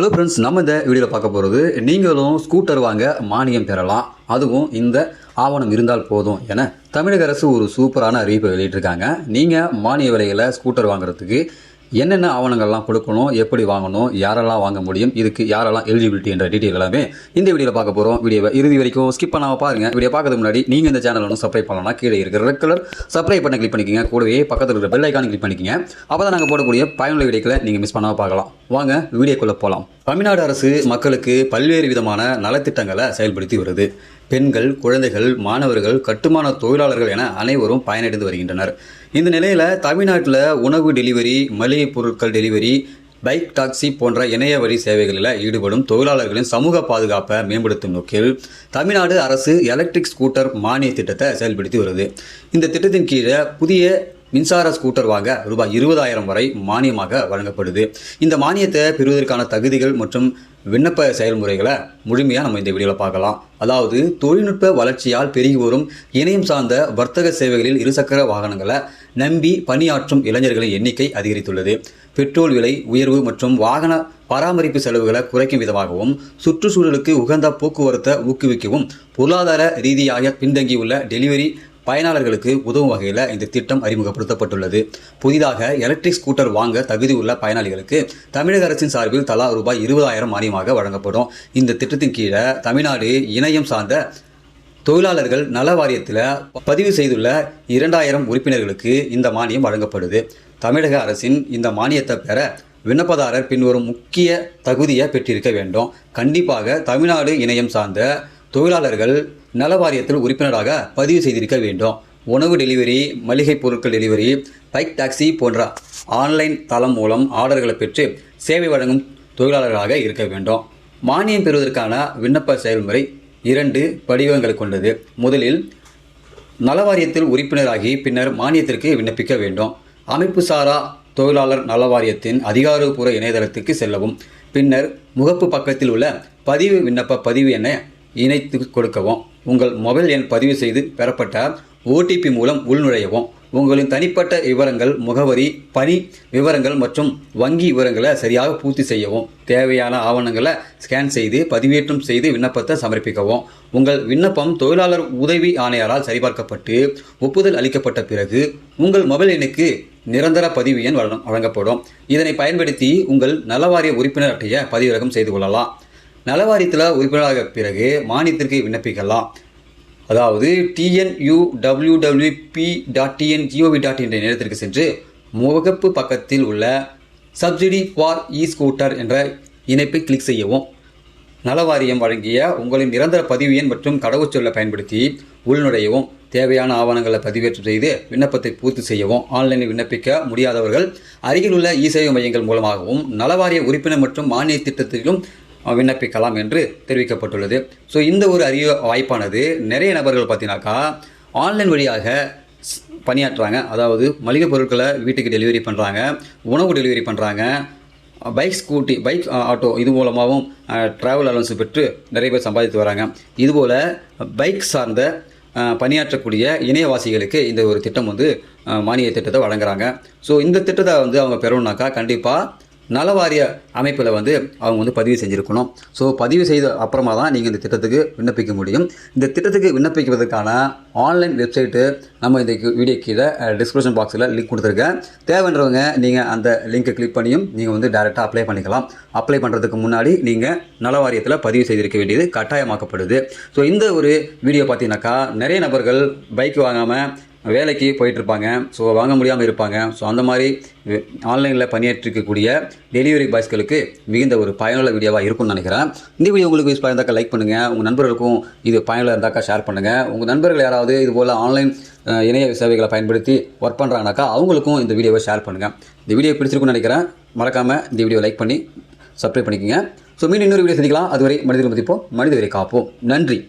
Hello friends, நம்ம இந்த வீடியோவில் பார்க்க போகிறது நீங்களும் ஸ்கூட்டர் வாங்க மானியம் பெறலாம், அதுவும் இந்த ஆவணம் இருந்தால் போதும் என தமிழக அரசு ஒரு சூப்பரான அறிவிப்பை வெளியிட்டிருக்காங்க. நீங்கள் மானிய விலையில் ஸ்கூட்டர் வாங்குறதுக்கு என்னென்ன ஆவணங்கள்லாம் கொடுக்கணும், எப்படி வாங்கணும், யாரெல்லாம் வாங்க முடியும், இதுக்கு யாரெல்லாம் எலிஜிபிலிட்டி என்ற டீட்டெயில் எல்லாமே இந்த வீடியோவில் பார்க்க போகிறோம். வீடியோவை இறுதி வரைக்கும் ஸ்கிப் பண்ணாமல் பாருங்கள். வீடியோ பார்க்கறதுக்கு முன்னாடி நீங்கள் இந்த சேனல் ஒன்றும் சப்ஸ்கிரைப் பண்ணலாம், கீழே இருக்கிற ரெட் கலர் சப்ஸ்கிரைப் பண்ண கிளிக் பண்ணிக்கோங்க. கூடவே பக்கத்தில் இருக்கிற பெல் ஐக்கானை கிளிக் பண்ணிக்கோங்க. அப்போ தான் நாங்கள் போடக்கூடிய பயனுள்ள வீடியோக்களை நீங்கள் மிஸ் பண்ணாமல் பார்க்கலாம். வாங்க வீடியோக்குள்ளே போகலாம். தமிழ்நாடு அரசு மக்களுக்கு பல்வேறு விதமான நலத்திட்டங்களை செயல்படுத்தி வருது. பெண்கள், குழந்தைகள், மாணவர்கள், கட்டுமான தொழிலாளர்கள் என அனைவரும் பயனடைந்து வருகின்றனர். இந்த நிலையில் தமிழ்நாட்டில் உணவு டெலிவரி, மளிகை பொருட்கள் டெலிவரி, பைக் டாக்ஸி போன்ற இணைய வழி சேவைகளில் ஈடுபடும் தொழிலாளர்களின் சமூக பாதுகாப்பை மேம்படுத்தும் நோக்கில் தமிழ்நாடு அரசு எலக்ட்ரிக் ஸ்கூட்டர் மானிய திட்டத்தை செயல்படுத்தி வருது. இந்த திட்டத்தின் கீழே புதிய மின்சார ஸ்கூட்டர் வாங்க ரூபாய் 20,000 வரை மானியமாக வழங்கப்படுது. இந்த மானியத்தை பெறுவதற்கான தகுதிகள் மற்றும் விண்ணப்ப செயல்முறைகளை முழுமையாக நம்ம இந்த வீடியோவில் பார்க்கலாம். அதாவது தொழில்நுட்ப வளர்ச்சியால் பெருகி வரும் இணையம் சார்ந்த வர்த்தக சேவைகளில் இருசக்கர வாகனங்களை நம்பி பணியாற்றும் இளைஞர்களின் எண்ணிக்கை அதிகரித்துள்ளது. பெட்ரோல் விலை உயர்வு மற்றும் வாகன பராமரிப்பு செலவுகளை குறைக்கும் விதமாகவும் சுற்றுச்சூழலுக்கு உகந்த போக்குவரத்தை ஊக்குவிக்கவும் பொருளாதார ரீதியாக பின்தங்கியுள்ள டெலிவரி பயனாளர்களுக்கு உதவும் வகையில் இந்த திட்டம் அறிமுகப்படுத்தப்பட்டுள்ளது. புதிதாக எலக்ட்ரிக் ஸ்கூட்டர் வாங்க தகுதி உள்ள பயனாளிகளுக்கு தமிழக அரசின் சார்பில் தலா ரூபாய் 20,000 மானியமாக வழங்கப்படும். இந்த திட்டத்தின் கீழே தமிழ்நாடு இணையம் சார்ந்த தொழிலாளர்கள் நல வாரியத்தில் பதிவு செய்துள்ள 2,000 உறுப்பினர்களுக்கு இந்த மானியம் வழங்கப்படுது. தமிழக அரசின் இந்த மானியத்தை பெற விண்ணப்பதாரர் பின்வரும் முக்கிய தகுதியை பெற்றிருக்க வேண்டும். கண்டிப்பாக தமிழ்நாடு இணையம் சார்ந்த தொழிலாளர்கள் நல வாரியத்தில் உறுப்பினராக பதிவு செய்திருக்க வேண்டும். உணவு டெலிவரி, மளிகை பொருட்கள் டெலிவரி, பைக் டாக்ஸி போன்ற ஆன்லைன் தளம் மூலம் ஆர்டர்களை பெற்று சேவை வழங்கும் தொழிலாளர்களாக இருக்க வேண்டும். மானியம் பெறுவதற்கான விண்ணப்ப செயல்முறை 2 படிவங்களை கொண்டது. முதலில் நல வாரியத்தில் உறுப்பினராகி பின்னர் மானியத்திற்கு விண்ணப்பிக்க வேண்டும். அமைப்பு சாரா தொழிலாளர் நல வாரியத்தின் அதிகாரப்பூர்வ இணையதளத்திற்கு செல்லவும். பின்னர் முகப்பு பக்கத்தில் உள்ள பதிவு விண்ணப்ப பதிவு எண்ணை இணைத்து கொடுக்கவும். உங்கள் மொபைல் எண் பதிவு செய்து பெறப்பட்ட OTP மூலம் உள்நுழையவும். உங்களின் தனிப்பட்ட விவரங்கள், முகவரி, பணி விவரங்கள் மற்றும் வங்கி விவரங்களை சரியாக பூர்த்தி செய்யவும். தேவையான ஆவணங்களை ஸ்கேன் செய்து பதிவேற்றம் செய்து விண்ணப்பத்தை சமர்ப்பிக்கவும். உங்கள் விண்ணப்பம் தொழிலாளர் உதவி ஆணையரால் சரிபார்க்கப்பட்டு ஒப்புதல் அளிக்கப்பட்ட பிறகு உங்கள் மொபைல் எண்ணுக்கு நிரந்தர பதிவு எண் வழங்கப்படும். இதனை பயன்படுத்தி உங்கள் நலவாரிய உறுப்பினர் அட்டையை பதிவிறக்கம் செய்து கொள்ளலாம். நலவாரியத்தில் உறுப்பினராக பிறகு மானியத்திற்கு விண்ணப்பிக்கலாம். அதாவது tnuwwp.tngov.in என்ற நேரத்திற்கு சென்று முகப்பு பக்கத்தில் உள்ள சப்சிடி ஃபார் ஸ்கூட்டர் என்ற இணைப்பை கிளிக் செய்யவும். நலவாரியம் வழங்கிய உங்களின் நிரந்தர பதிவு எண் மற்றும் கடவுச்சொல்லை பயன்படுத்தி உள்நுழையவும். தேவையான ஆவணங்களை பதிவேற்றம் செய்து விண்ணப்பத்தை பூர்த்தி செய்யவும். ஆன்லைனில் விண்ணப்பிக்க முடியாதவர்கள் அருகில் உள்ள சேவை மையங்கள் மூலமாகவும் நலவாரிய உறுப்பினர் மற்றும் மானிய திட்டத்திலும் விண்ணப்பிக்கலாம் என்று தெரிவிக்கப்பட்டுள்ளது. ஸோ இந்த ஒரு அரிய வாய்ப்பானது நிறைய நபர்கள் பார்த்தீங்கன்னாக்கா ஆன்லைன் வழியாக பணியாற்றுறாங்க. அதாவது மளிகை பொருட்களை வீட்டுக்கு டெலிவரி பண்ணுறாங்க, உணவு டெலிவரி பண்ணுறாங்க, பைக் ஆட்டோ இது மூலமாகவும் ட்ராவல் அலவன்ஸ் பெற்று நிறைய பேர் சம்பாதித்து வராங்க. இதுபோல் பைக் சார்ந்த பணியாற்றக்கூடிய இணையவாசிகளுக்கு இந்த ஒரு திட்டம் மானிய திட்டத்தை வழங்குறாங்க. ஸோ இந்த திட்டத்தை அவங்க பெறணுன்னாக்கா கண்டிப்பாக நலவாரிய அமைப்பில் அவங்க பதிவு செஞ்சுருக்கணும். ஸோ பதிவு செய்த அப்புறமா தான் நீங்கள் இந்த திட்டத்துக்கு விண்ணப்பிக்க முடியும். இந்த திட்டத்துக்கு விண்ணப்பிக்கிறதுக்கான ஆன்லைன் வெப்சைட்டு நம்ம இந்த வீடியோ கீழே டிஸ்கிரிப்ஷன் பாக்ஸில் லிங்க் கொடுத்துருக்கேன். தேவைன்றவங்க நீங்கள் அந்த லிங்க்கை கிளிக் பண்ணியும் நீங்கள் டைரெக்டாக அப்ளை பண்ணிக்கலாம். அப்ளை பண்ணுறதுக்கு முன்னாடி நீங்கள் நலவாரியத்தில் பதிவு செய்திருக்க வேண்டியது கட்டாயமாக்கப்படுது. ஸோ இந்த ஒரு வீடியோ பார்த்தீங்கன்னாக்கா நிறைய நபர்கள் பைக் வாங்காமல் வேலைக்கு போயிட்டுருப்பாங்க. ஸோ வாங்க முடியாமல் இருப்பாங்க. ஸோ அந்த மாதிரி ஆன்லைனில் பணியாற்றிருக்கக்கூடிய டெலிவரி பாய்ஸ்களுக்கு மிகுந்த ஒரு பயனுள்ள வீடியோவாக இருக்கும்னு நினைக்கிறேன். இந்த வீடியோ உங்களுக்கு யூஸ்ஃபுல்லாக இருந்தாக்கா லைக் பண்ணுங்கள். உங்கள் நண்பர்களுக்கும் இது பயனுள்ள இருந்தாக்கா ஷேர் பண்ணுங்கள். உங்கள் நண்பர்கள் யாராவது இதுபோல் ஆன்லைன் இணைய சேவைகளை பயன்படுத்தி ஒர்க் பண்ணுறாங்கனாக்கா அவங்களுக்கும் இந்த வீடியோவை ஷேர் பண்ணுங்கள். இந்த வீடியோ பிடிச்சிருக்குன்னு நினைக்கிறேன். மறக்காமல் இந்த வீடியோ லைக் பண்ணி சப்ஸ்கிரைப் பண்ணிக்கோங்க. ஸோ மீண்டும் இன்னொரு வீடியோ சந்திக்கலாம். அதுவரை மனிதர்கள் மதிப்போம், மனிதரை காப்போம். நன்றி.